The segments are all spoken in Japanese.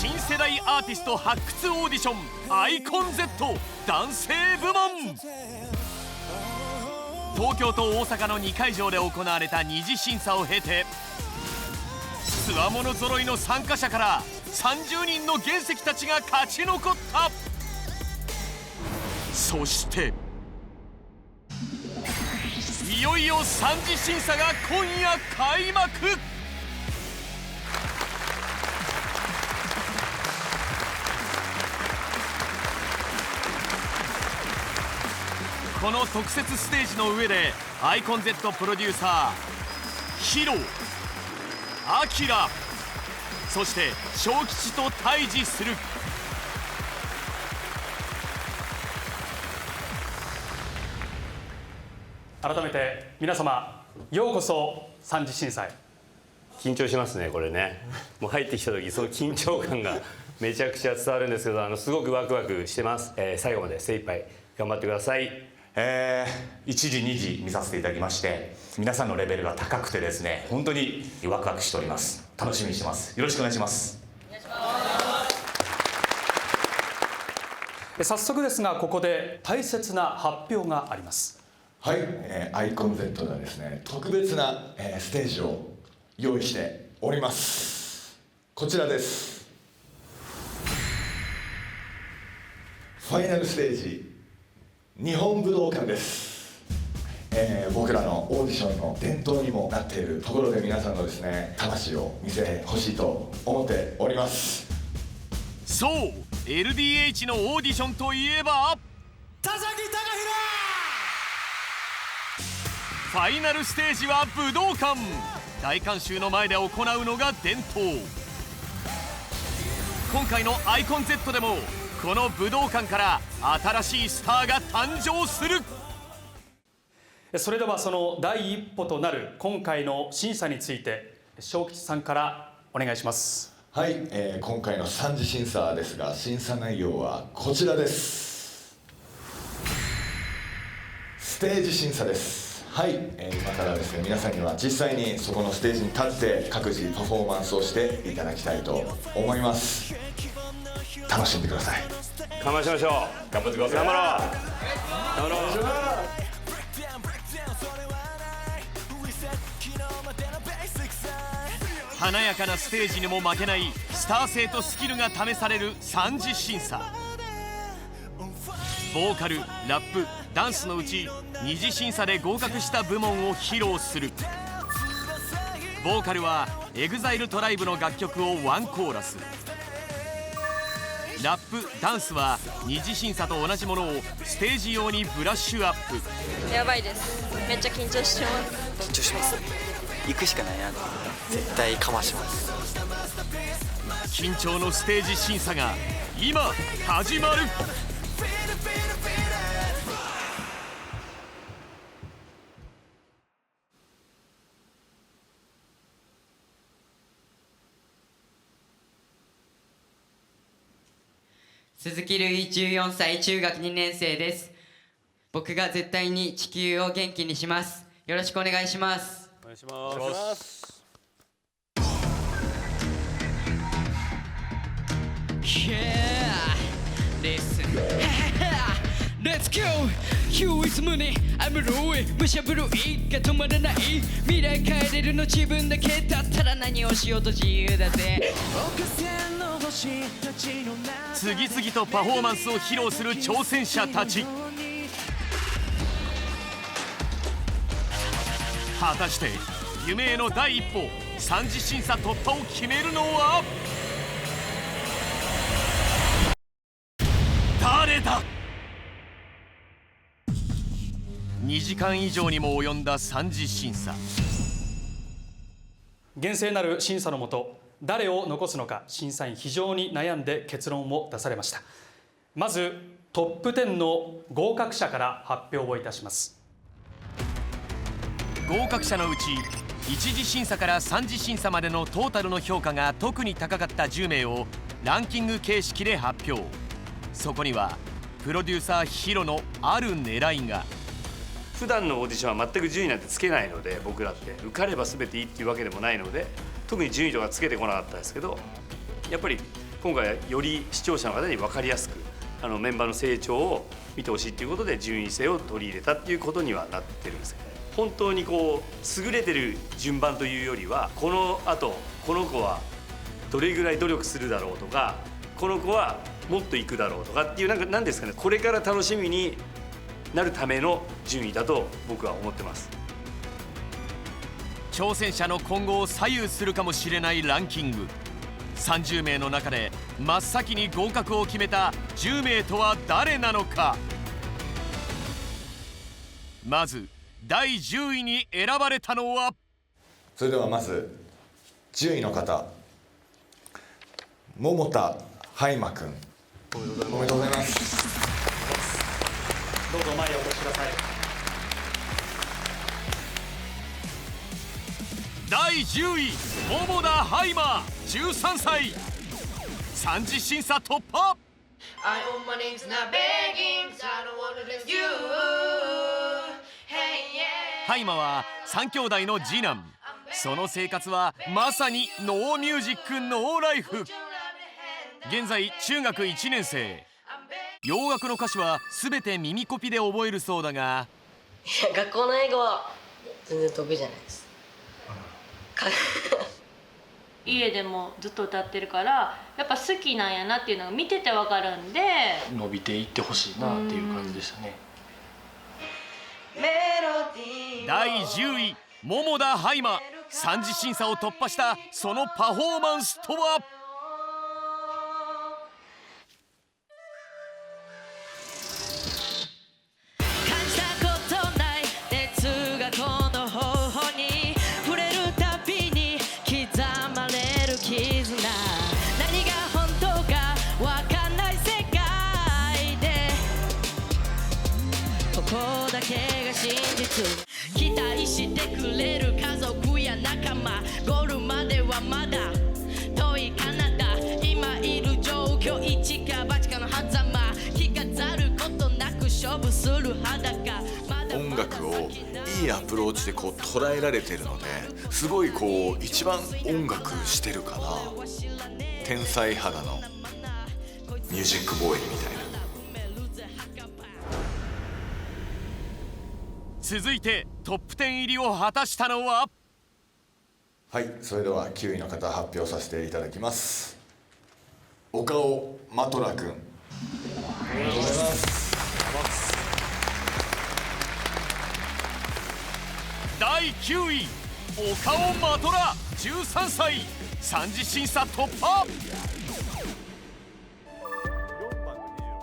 新世代アーティスト発掘オーディションアイコン Z 男性部門。東京と大阪の2会場で行われた二次審査を経て、つわもの揃いの参加者から30人の原石たちが勝ち残った。そしていよいよ3次審査が今夜開幕。この特設ステージの上でアイコン Z プロデューサーヒロ、アキラ、そして小吉と対峙する。改めて皆様ようこそ3次審査へ。緊張しますねこれね。もう入ってきた時その緊張感がめちゃくちゃ伝わるんですけど、すごくワクワクしてます。最後まで精一杯頑張ってください。1時2時見させていただきまして、皆さんのレベルが高くてですね、本当にワクワクしております。楽しみにしてます。よろしくお願いします。早速ですが、ここで大切な発表があります。はい、アイコン Z ではですね、特別な、ステージを用意しております。こちらです。ファイナルステージ日本武道館です。僕らのオーディションの伝統にもなっているところで、皆さんのですね魂を見せてほしいと思っております。そう LDH のオーディションといえば田崎貴ファイナルステージは武道館。大観衆の前で行うのが伝統。今回のアイコン Z でもこの武道館から新しいスターが誕生する。それではその第一歩となる今回の審査について小吉さんからお願いします。はい、今回の3次審査ですが、審査内容はこちらです。ステージ審査です。はい、今からですね、皆さんには実際にそこのステージに立って各自パフォーマンスをしていただきたいと思います。楽しんでください。かましましょう。頑張ってください。頑張ろう。頑張ろう。華やかなステージにも負けないスター性とスキルが試される3次審査。ボーカル、ラップ、ダンスのうち2次審査で合格した部門を披露する。ボーカルは EXILETRIBE の楽曲をワンコーラス。ラップ、ダンスは2次審査と同じものをステージ用にブラッシュアップ。やばいです。めっちゃ緊張してます。緊張します。行くしかないな。絶対かまします。緊張のステージ審査が今始まる。鈴木瑠衣14歳中学2年生です。僕が絶対に地球を元気にします。よろしくお願いします。お願いします。Let's go! You is money, I'm low. むしゃぶるいが止まらない。未来変えれるの自分だけだったら何をしようと自由だぜ。次々とパフォーマンスを披露する挑戦者たち。果たして夢への第一歩、3次審査突破を決めるのは誰だ。2時間以上にも及んだ3次審査。厳正なる審査のもと、誰を残すのか審査員非常に悩んで結論を出されました。まずトップ10の合格者から発表をいたします。合格者のうち1次審査から3次審査までのトータルの評価が特に高かった10名をランキング形式で発表。そこにはプロデューサーヒロのある狙いが。普段のオーディションは全く順位なんてつけないので、僕らって受かれば全ていいっていうわけでもないので、特に順位とかつけてこなかったですけど、やっぱり今回はより視聴者の方に分かりやすくメンバーの成長を見てほしいということで順位性を取り入れたっていうことにはなってるんですけど、本当にこう優れてる順番というよりは、このあとこの子はどれぐらい努力するだろうとか、この子はもっといくだろうとかっていうなんですかね、これから楽しみになるための順位だと僕は思ってます。挑戦者の今後を左右するかもしれないランキング。30名の中で真っ先に合格を決めた10名とは誰なのか。まず第10位に選ばれたのは、それではまず10位の方、桃田海馬くん。おめでとうございます。どうぞ前へお越しください。第10位桃田海馬13歳、3次審査突破。海馬は3兄弟の次男。その生活はまさにノーミュージックノーライフ。現在中学1年生。洋楽の歌詞は全て耳コピで覚えるそうだが、学校の英語は全然得意じゃないです。家でもずっと歌ってるからやっぱ好きなんやなっていうのが見てて分かるんで、伸びていってほしいなっていう感じでしたね。第10位桃田海馬、3次審査を突破したそのパフォーマンスとは。期待してくれる家族や仲間、ゴールまではまだ遠いカナダ、今いる状況一か八かの狭間、着飾ることなく勝負する裸。音楽をいいアプローチでこう捉えられてるので、すごいこう一番音楽してるかな、天才肌のミュージックボーイみたいな。続いてトップ10入りを果たしたのは。はい、それでは9位の方発表させていただきます。岡尾マトラ君。おめでとうございます。第9位岡尾マトラ13歳、3次審査突破。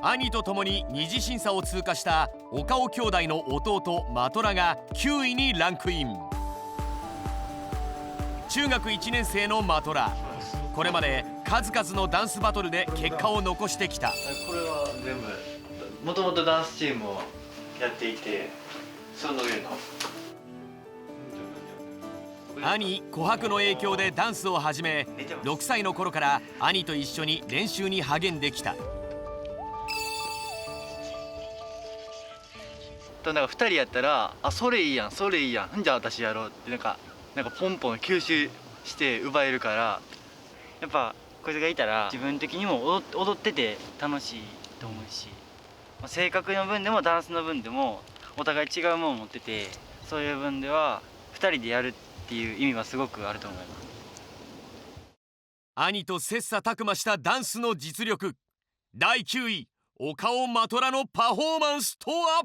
兄と共に2次審査を通過した岡尾兄弟の弟マトラが9位にランクイン。中学1年生のマトラ、これまで数々のダンスバトルで結果を残してきた。これは全部もともとダンスチームをやっていて、その上の兄琥珀の影響でダンスを始め、6歳の頃から兄と一緒に練習に励んできた。なんか2人やったら、あ、それいいやんそれいいやん、じゃあ私やろうってなんかポンポン吸収して奪えるから、やっぱこいつがいたら自分的にも踊ってて楽しいと思うし、性格の分でもダンスの分でもお互い違うものを持ってて、そういう分では2人でやるっていう意味はすごくあると思います。兄と切磋琢磨したダンスの実力。第9位岡尾マトラのパフォーマンスとは。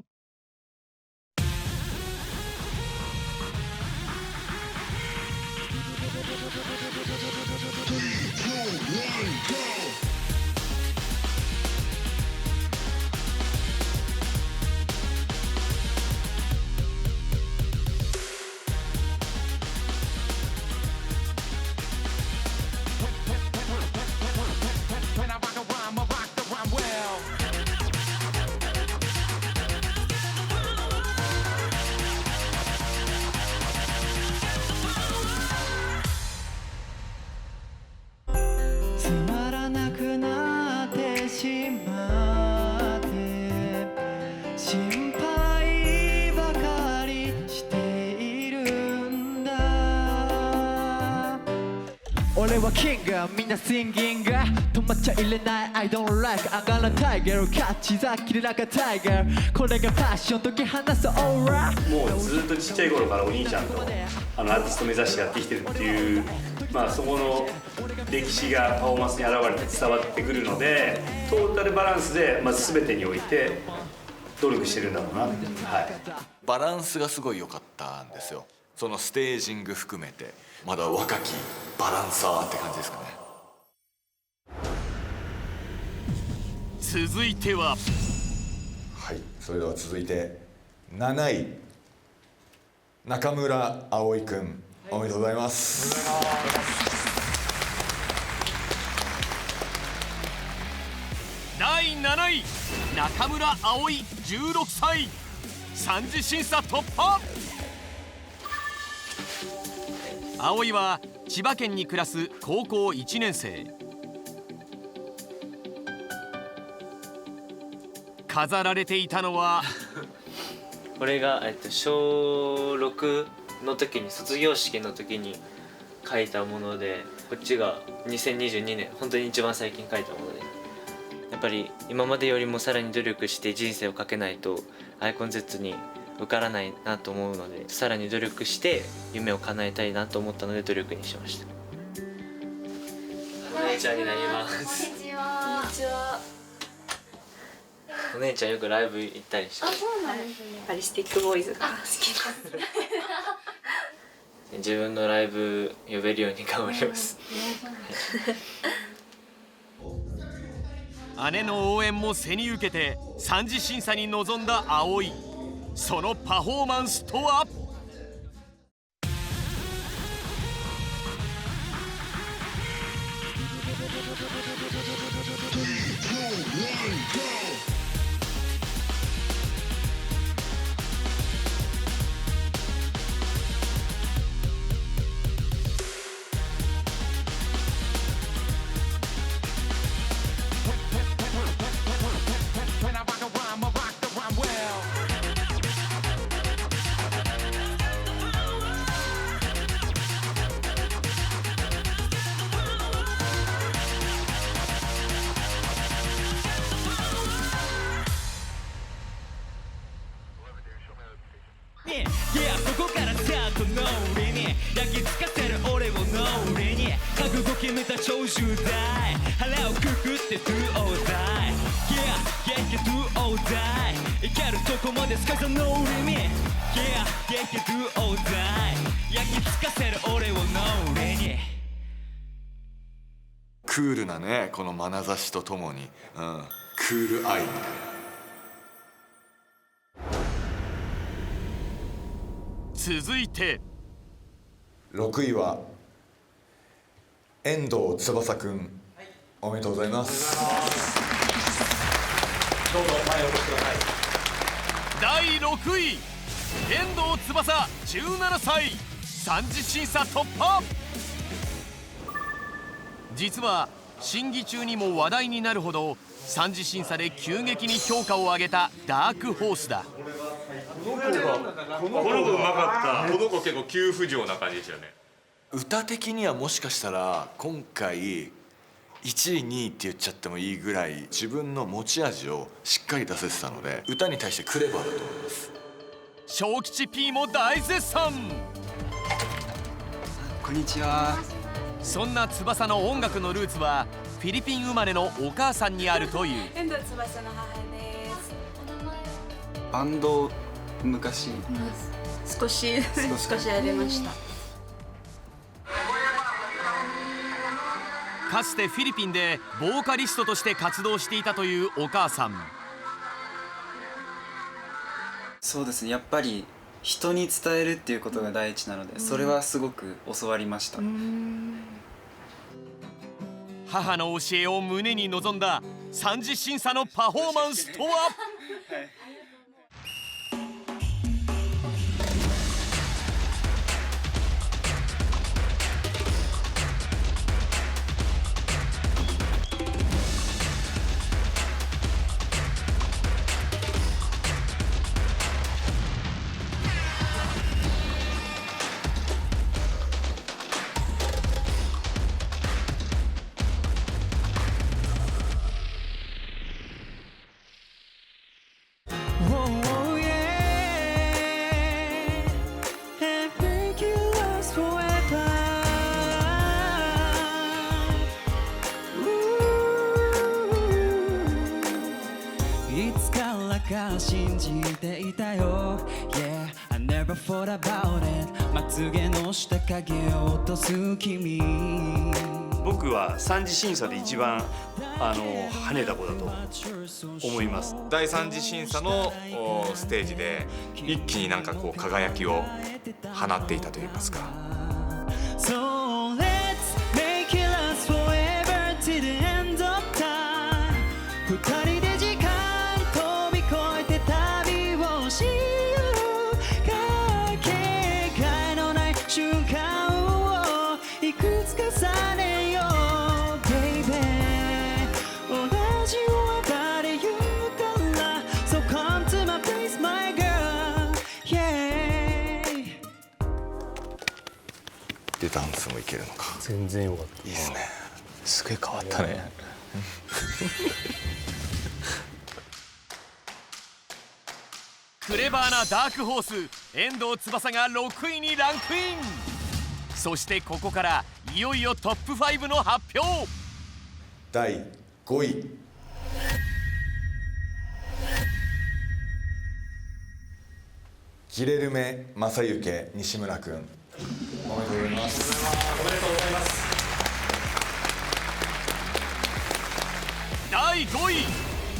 つまらなくなってしまって、心配ばかりしているんだ。俺はキング Tiger みんな Singing 止まっちゃいれない I don't like 上がら Tiger キャッチザキレラカ Tiger これがパッション解き放す Aura もうずっとちっちゃい頃からお兄ちゃんとアーティスト目指してやってきてるっていう、そこの歴史がパフォーマンスに現れて伝わってくるので、トータルバランスでまず全てにおいて努力してるんだろうなって、バランスがすごい良かったんですよ。そのステージング含めてまだ若きバランサーって感じですかね。続いては、はい、それでは続いて7位中村葵くん、おめでとうございます。第7位中村葵16歳三次審査突破。葵は千葉県に暮らす高校1年生。飾られていたのはこれが、小6の時に卒業式の時に書いたもので、こっちが2022年本当に一番最近書いたもので、やっぱり今までよりもさらに努力して人生をかけないとアイコン Z に受からないなと思うので、さらに努力して夢を叶えたいなと思ったので努力にしました。お姉ちゃんになります。こんにちは。こんにちは。お姉ちゃんよくライブ行ったりして。あ、そうなんですね。バリスティックボーイズが好きです。自分のライブ呼べるように頑張ります。姉の応援も背に受けて三次審査に臨んだ葵。そのパフォーマンスとは。ここからスタートの俺に焼き付かせる俺をの俺に覚悟決めた超重大腹をくくって Do or die Yeah, yeah, yeah, Do or die いけるとこまでスカイザの俺に Yeah, yeah, yeah, Do or die 焼き付かせる俺をの俺にクールなね、この眼差しとともに、クールアイみたいな。続いて6位は遠藤翼くん、おめでとうございます。どうぞ前へお越しください。第6位遠藤翼17歳三次審査突破。実は審議中にも話題になるほど三次審査で急激に評価を上げたダークホースだ。この子うまかった。この子結構急浮上な感じでしたよね。歌的にはもしかしたら今回1位2位って言っちゃってもいいぐらい自分の持ち味をしっかり出せてたので、歌に対してクレバーだと思います。小吉 P も大絶賛。こんにちは。そんな翼の音楽のルーツはフィリピン生まれのお母さんにあるという。遠藤翼の母です。バンド昔、少しやりました。かつてフィリピンでボーカリストとして活動していたというお母さん。そうですね、やっぱり人に伝えるっていうことが第一なので、それはすごく教わりました。母の教えを胸に臨んだ三次審査のパフォーマンスとは。から信じていたよ Yeah, I never thought about it まつげの下影を落とす君僕は3次審査で一番跳ねた子だと思います。第3次審査のステージで一気になんかこう輝きを放っていたといいますか。 So let's make it last forever till the end of time 二人で時間飛び越えて旅をしようかけがえのない瞬間をいくつか重ねよう Baby 同じ輪で行くから So come to my place my girl Yeah でダンスもいけるのか。全然よかった。いいですね。すげえ変わったね。クレバーなダークホース遠藤翼が6位にランクイン。そしてここからいよいよトップ5の発表。第5位ギレルメ正幸西村くん、おめでとうございます。おめでとうございます。第5位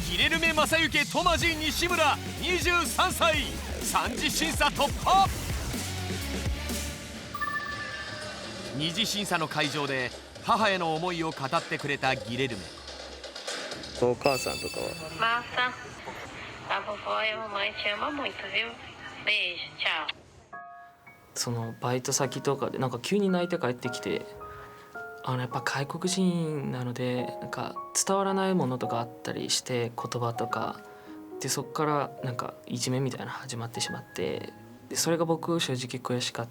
ギレルメ正幸トマジ西村23歳3次審査突破。2次審査の会場で母への思いを語ってくれたギレルメ。お母さんとかはMassa, a vovó e a mamãe te ama muito, viu? Beijo, tchau. そのバイト先とかでなんか急に泣いて帰ってきて、やっぱ外国人なのでなんか伝わらないものとかあったりして言葉とかで、そこからなんかいじめみたいなの始まってしまって、でそれが僕正直悔しかっ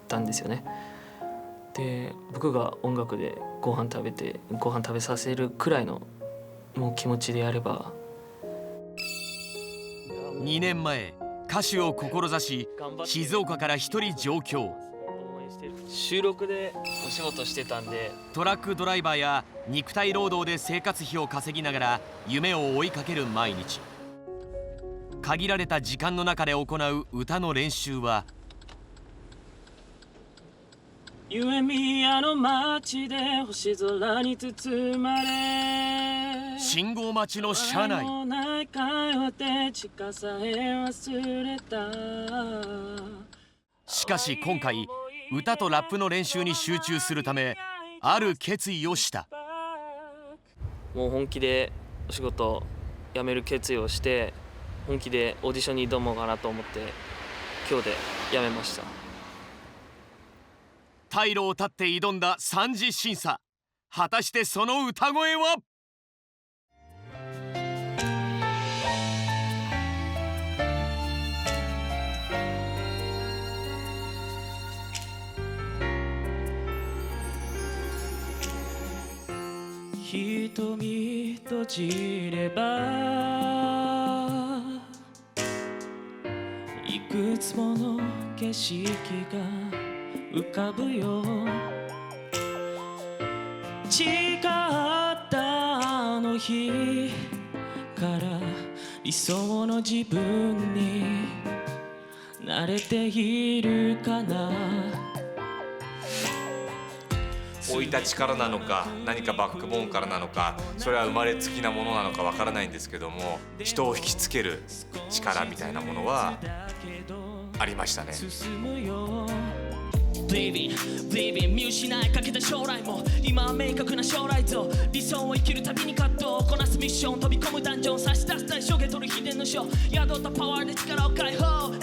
たんですよね。で僕が音楽でご飯食べさせるくらいのもう気持ちでやれば。2年前歌手を志し静岡から一人上京。収録でお仕事してたんで、トラックドライバーや肉体労働で生活費を稼ぎながら夢を追いかける毎日。限られた時間の中で行う歌の練習は夢見あの街で星空に包まれ、信号待ちの車内。ない会話で地下さえ忘れた。しかし今回歌とラップの練習に集中するためある決意をした。もう本気でお仕事辞める決意をして本気でオーディションに挑もうかなと思って今日で辞めました。退路を断って挑んだ3次審査。果たしてその歌声は。瞳閉じればいくつもの景色が浮かぶよ。誓ったあの日から理想の自分に慣れているかな。生い立ちからなのか何かバックボーンからなのか、それは生まれつきなものなのかわからないんですけども、人を引きつける力みたいなものはありましたね。Believing 見失いかけた将来も今は明確な将来像、理想を生きるたびに葛藤をこなすミッション、飛び込むダンジョン差し出す対象、受け取る秘伝の書、宿ったパワーで力を解放。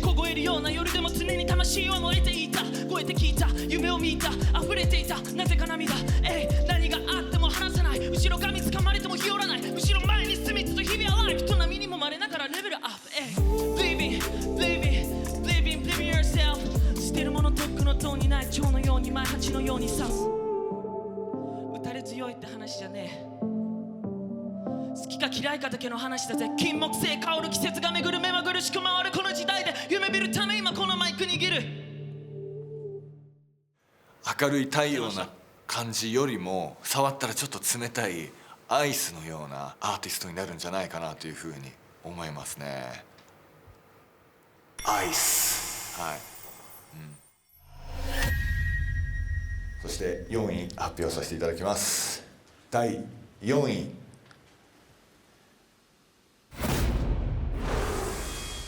凍えるような夜でも常に魂を燃えていた、超えて聞いた夢を見た溢れていたなぜか涙。何があっても離さない、後ろ髪掴まれても日和らない、後ろ前に進みつつ日々はライフ、人並みにもまれながらレベルアップ。Believing yourself、捨てるものとっくの塔にない蝶のように前蜂のように刺す。打たれ強いって話じゃねえ、好きか嫌いかだけの話だぜ。金木犀香る季節が巡る目まぐるしく回るこの時代で夢見るため今このマイク握る。明るい太陽な感じよりも触ったらちょっと冷たいアイスのようなアーティストになるんじゃないかなというふうに思いますね。アイス、はい、そして4位発表させていただきます。第4位